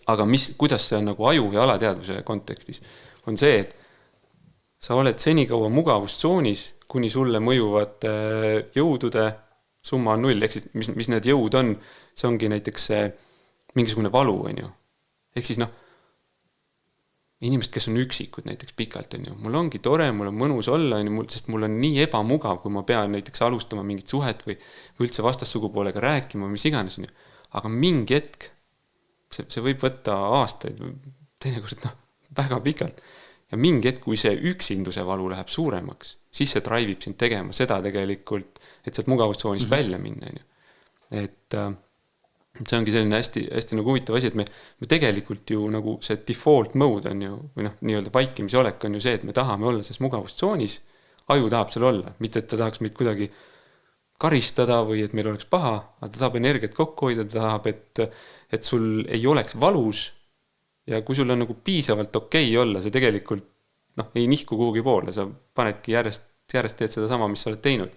aga kuidas see on nagu aju ja alateadvuse kontekstis, on see, et sa oled senikaua mugavustsoonis, kuni sulle mõjuvad jõudude summa on 0, ehk siis mis need jõud on, see ongi näiteks mingisugune valu, on ju. Ehk siis inimesed, kes on üksikud näiteks pikalt, on ju, mul ongi tore, mul on mõnus olla, on ju, sest mul on nii ebamugav, kui ma pean näiteks alustama mingit suhet või üldse vastassugupoolega rääkima, mis iganes, on ju. Aga mingi hetk, see võib võtta aastaid, teinekord väga pikalt. Ja mingi hetk, kui see üksinduse valu läheb suuremaks, siis see drive'ib sind tegema seda tegelikult, et sealt mugavustsoonist välja minna. Et see ongi selline hästi, hästi nagu huvitav asi, et me tegelikult ju nagu see default mode on ju, või nii-öelda vaikimise olek on ju see, et me tahame olla selles mugavustsoonis, aju tahab seal olla, mitte et ta tahaks meid kuidagi karistada või et meil oleks paha, aga ta tahab energiat kokku hoida, ta tahab, et sul ei oleks valus ja kui sul on nagu piisavalt okei olla, see tegelikult ei nihku kuhugi poole, sa panedki järjest teed seda sama, mis sa oled teinud.